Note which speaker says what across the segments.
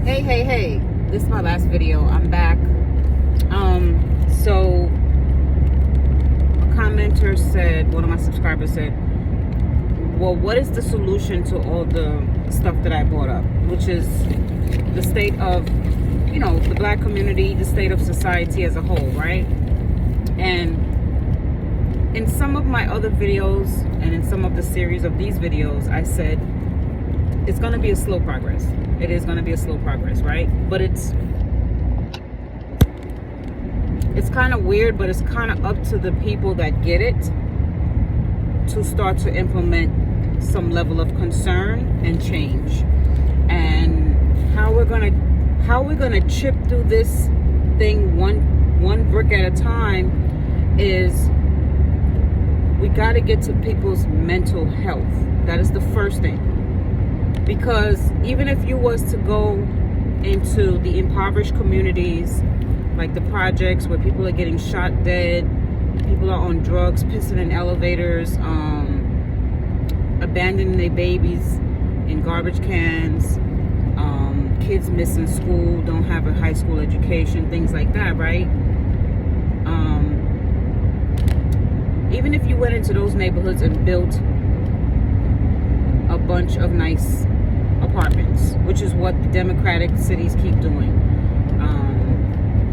Speaker 1: Hey, this is my last video. I'm back. So a commenter said, one of my subscribers said, well, what is the solution to all the stuff that I brought up, which is the state of, the black community, the state of society as a whole, right? And in some of my other videos and in some of the series of these videos, I said it's going to be a slow progress. It is going to be a slow progress, right? But it's kind of weird, but it's kind of up to the people that get it to start to implement some level of concern and change. And how we're gonna chip through this thing one brick at a time is we got to get to people's mental health. That is the first thing. Because even if you was to go into the impoverished communities, like the projects where people are getting shot dead, people are on drugs, pissing in elevators, abandoning their babies in garbage cans, kids missing school, don't have a high school education, things like that, right? Even if you went into those neighborhoods and built a bunch of nice apartments, which is what the democratic cities keep doing,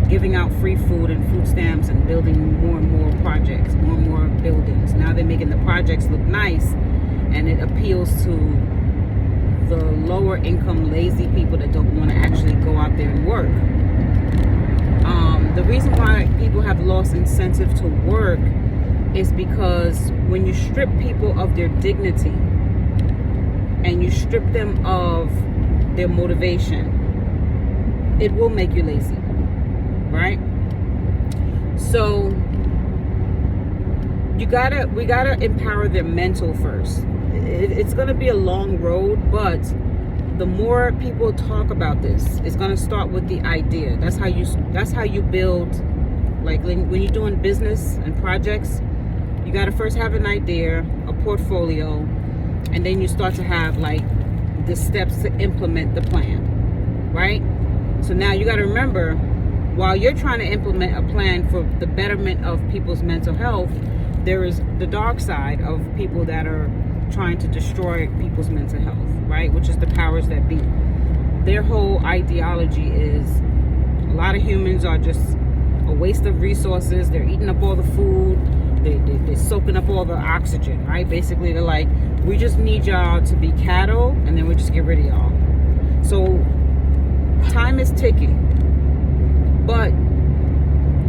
Speaker 1: giving out free food and food stamps and building more and more projects, more and more buildings. Now they're making the projects look nice, and it appeals to the lower income lazy people that don't want to actually go out there and work. The reason why people have lost incentive to work is because when you strip people of their dignity and you strip them of their motivation, it will make you lazy, right? So we gotta empower their mental first. It's gonna be a long road, but the more people talk about this, it's gonna start with the idea. That's how you build. Like when you're doing business and projects, you gotta first have an idea, a portfolio, and then you start to have like the steps to implement the plan, right? So now you gotta remember, while you're trying to implement a plan for the betterment of people's mental health, there is the dark side of people that are trying to destroy people's mental health, right? Which is the powers that be. Their whole ideology is a lot of humans are just a waste of resources. They're eating up all the food. They're soaking up all the oxygen, right? Basically, they're like, we just need y'all to be cattle, and then we just get rid of y'all. So time is ticking. But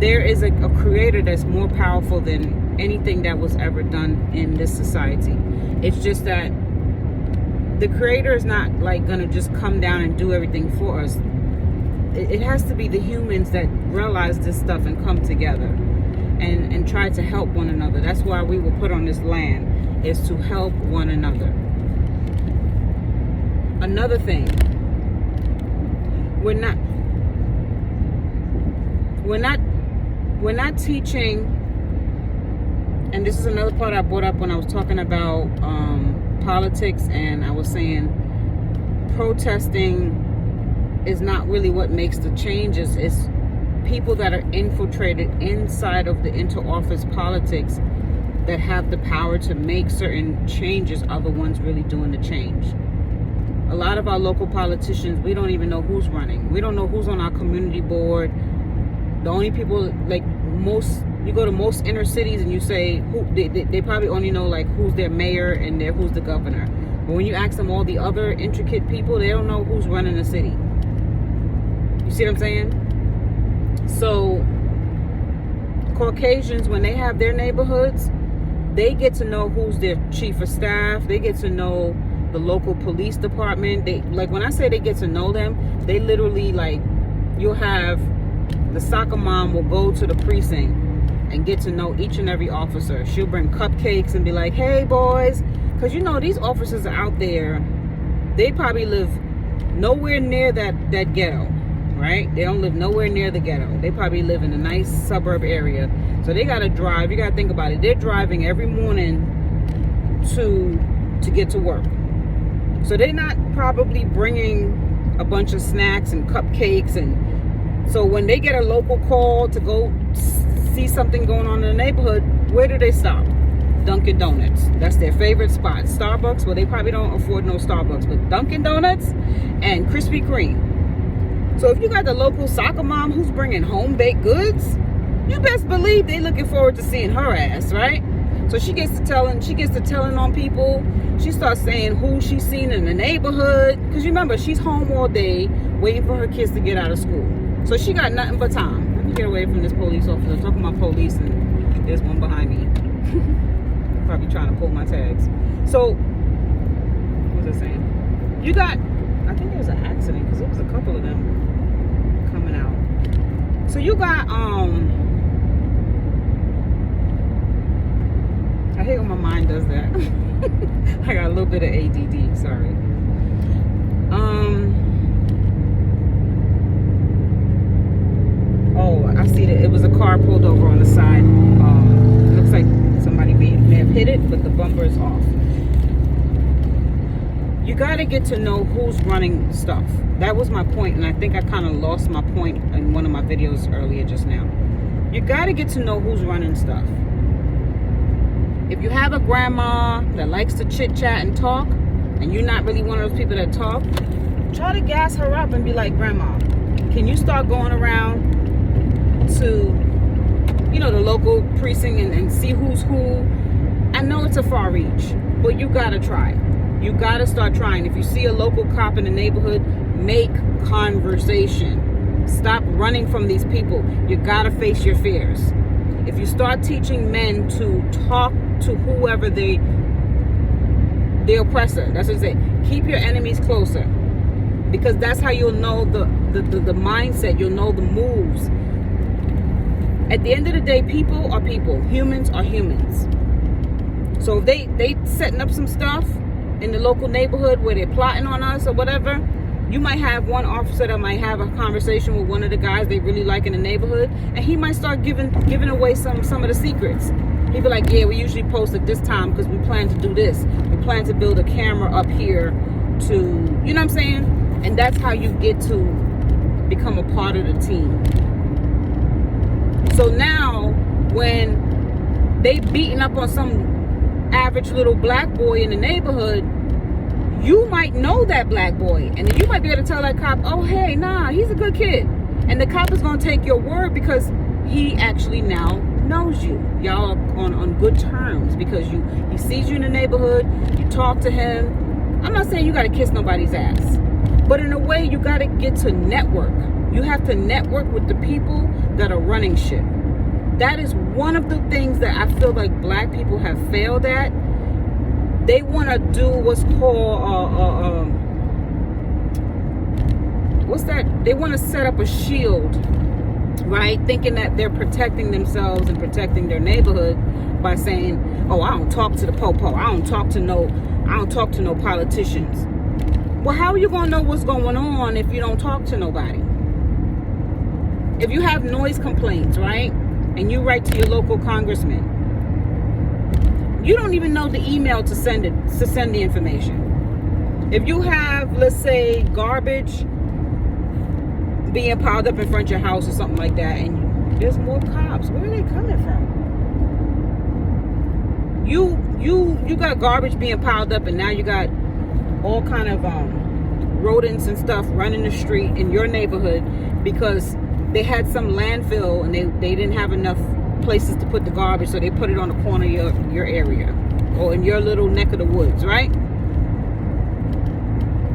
Speaker 1: there is a creator that's more powerful than anything that was ever done in this society. It's just that the creator is not like gonna just come down and do everything for us. It has to be the humans that realize this stuff and come together and try to help one another. That's why we were put on this land, is to help one another. Another thing, we're not teaching, and this is another part I brought up when I was talking about politics, and I was saying protesting is not really what makes the changes. It's people that are infiltrated inside of the inter-office politics that have the power to make certain changes are the ones really doing the change. A lot of our local politicians, we don't even know who's running. We don't know who's on our community board. The only people, like you go to most inner cities and you say, they probably only know like who's their mayor and who's the governor. But when you ask them all the other intricate people, they don't know who's running the city. You see what I'm saying? So Caucasians, when they have their neighborhoods, they get to know who's their chief of staff. They get to know the local police department. They, like, when I say they get to know them, they literally, like, you'll have the soccer mom will go to the precinct and get to know each and every officer. She'll bring cupcakes and be like, hey boys, because these officers are out there, they probably live nowhere near that ghetto, right? They don't live nowhere near the ghetto. They probably live in a nice suburb area. So they got to drive. You got to think about it. They're driving every morning to get to work. So they're not probably bringing a bunch of snacks and cupcakes. And so when they get a local call to go see something going on in the neighborhood, where do they stop? Dunkin' Donuts. That's their favorite spot. Starbucks, well, they probably don't afford no Starbucks, but Dunkin' Donuts and Krispy Kreme. So if you got the local soccer mom who's bringing home baked goods, you best believe they looking forward to seeing her ass, right? So she gets to telling on people. She starts saying who she's seen in the neighborhood. Because remember, she's home all day waiting for her kids to get out of school. So she got nothing but time. Let me get away from this police officer. I'm talking about police, and there's one behind me. Probably trying to pull my tags. So, what was I saying? You got, I think there was an accident because there was a couple of them coming out. So you got, I hate when my mind does that. I got a little bit of ADD, sorry. Oh, I see that it was a car pulled over on the side. Looks like somebody may have hit it, but the bumper is off. You got to get to know who's running stuff. That was my point, and I think I kind of lost my point in one of my videos earlier just now. You got to get to know who's running stuff. If you have a grandma that likes to chit-chat and talk, and you're not really one of those people that talk, try to gas her up and be like, Grandma, can you start going around to, you know, the local precinct and see who's who? I know it's a far reach, but you gotta try. You gotta start trying. If you see a local cop in the neighborhood, make conversation. Stop running from these people. You gotta face your fears. If you start teaching men to talk to whoever the oppressor, that's what I say, keep your enemies closer, because that's how you'll know the mindset. You'll know the moves. At the end of the day, people are people. Humans are humans. So if they setting up some stuff in the local neighborhood where they're plotting on us or whatever, you might have one officer that might have a conversation with one of the guys they really like in the neighborhood, and he might start giving away some of the secrets. He'd be like, yeah, we usually post at this time because we plan to do this. We plan to build a camera up here to, you know what I'm saying? And that's how you get to become a part of the team. So now when they beating up on some average little black boy in the neighborhood, you might know that black boy, and then you might be able to tell that cop, oh, hey, nah, he's a good kid. And the cop is going to take your word because he actually now knows you. Y'all are on good terms because he sees you in the neighborhood, you talk to him. I'm not saying you got to kiss nobody's ass, but in a way, you got to get to network. You have to network with the people that are running shit. That is one of the things that I feel like black people have failed at. They want to do what's called, what's that? They want to set up a shield, right? Thinking that they're protecting themselves and protecting their neighborhood by saying, oh, I don't talk to the popo. I don't talk to no politicians. Well, how are you going to know what's going on if you don't talk to nobody? If you have noise complaints, right? And you write to your local congressman, you don't even know the email to send the information. If you have, let's say, garbage being piled up in front of your house or something like that, and there's more cops, where are they coming from? You got garbage being piled up, and now you got all kind of rodents and stuff running the street in your neighborhood because they had some landfill and they didn't have enough places to put the garbage, so they put it on the corner of your area or in your little neck of the woods, right?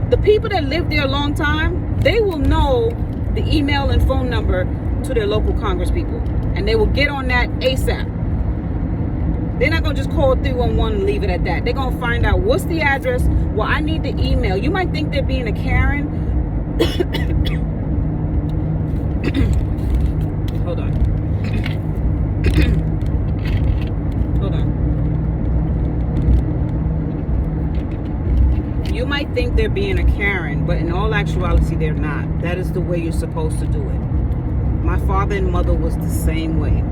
Speaker 1: The people that live there a long time, they will know the email and phone number to their local congresspeople, and they will get on that ASAP. They're not going to just call 311 and leave it at that. They're going to find out what's the address. Well, I need the email. You might think they're being a Karen. Hold on. Hold on. You might think they're being a Karen, but in all actuality, they're not. That is the way you're supposed to do it. My father and mother was the same way.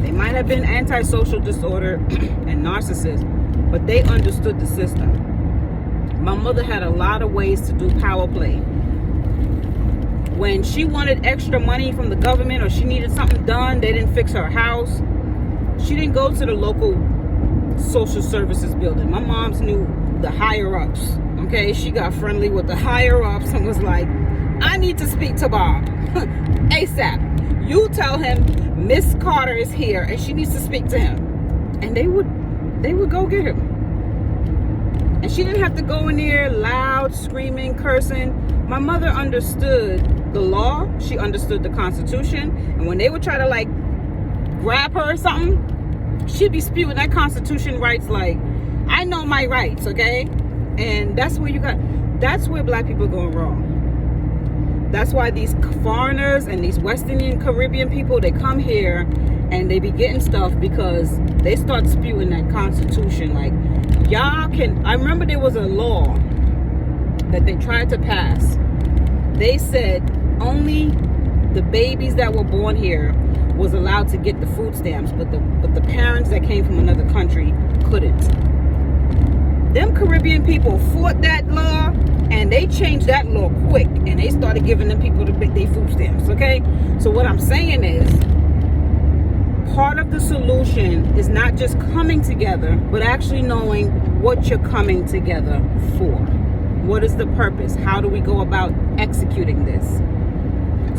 Speaker 1: They might have been antisocial disorder and narcissists, but they understood the system. My mother had a lot of ways to do power play. When she wanted extra money from the government or she needed something done, they didn't fix her house, she didn't go to the local social services building. My mom's knew the higher ups. Okay, she got friendly with the higher ups and was like, I need to speak to Bob ASAP. You tell him Miss Carter is here and she needs to speak to him. And they would go get him. And she didn't have to go in there loud, screaming, cursing. My mother understood the law. She understood the Constitution. And when they would try to like grab her or something, she'd be spewing that Constitution rights like, I know my rights, okay? And that's where black people are going wrong. That's why these foreigners and these West Indian Caribbean people, they come here and they be getting stuff because they start spewing that Constitution. Like, y'all can, I remember there was a law that they tried to pass. They said only the babies that were born here was allowed to get the food stamps, but the parents that came from another country couldn't. Them Caribbean people fought that law and they changed that law quick and they started giving them people their food stamps, okay? So what I'm saying is, part of the solution is not just coming together, but actually knowing what you're coming together for. What is the purpose? How do we go about executing this?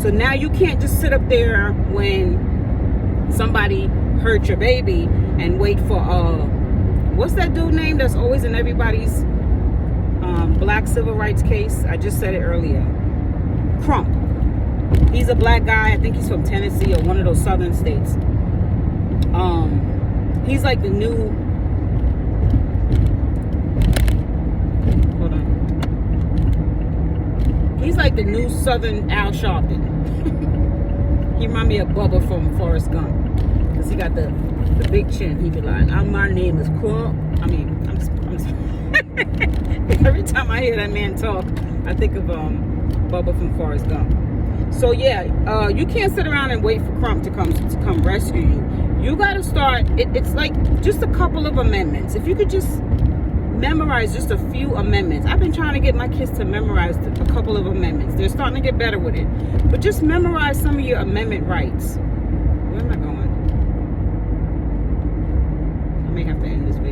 Speaker 1: So now you can't just sit up there when somebody hurt your baby and wait for what's that dude name that's always in everybody's black civil rights case? I just said it earlier. Crump. He's a black guy. I think he's from Tennessee or one of those southern states. He's like the new, hold on. He's like the new southern Al Sharpton. He remind me of Bubba from Forrest Gump. Because he got the big chin. He be like, my name is Crump. I mean, I'm every time I hear that man talk, I think of Bubba from Forrest Gump. So yeah, you can't sit around and wait for Crump to come rescue you. You got to start. It's like just a couple of amendments. If you could just memorize just a few amendments. I've been trying to get my kids to memorize a couple of amendments. They're starting to get better with it. But just memorize some of your amendment rights. Where am I going? I may have to end this video.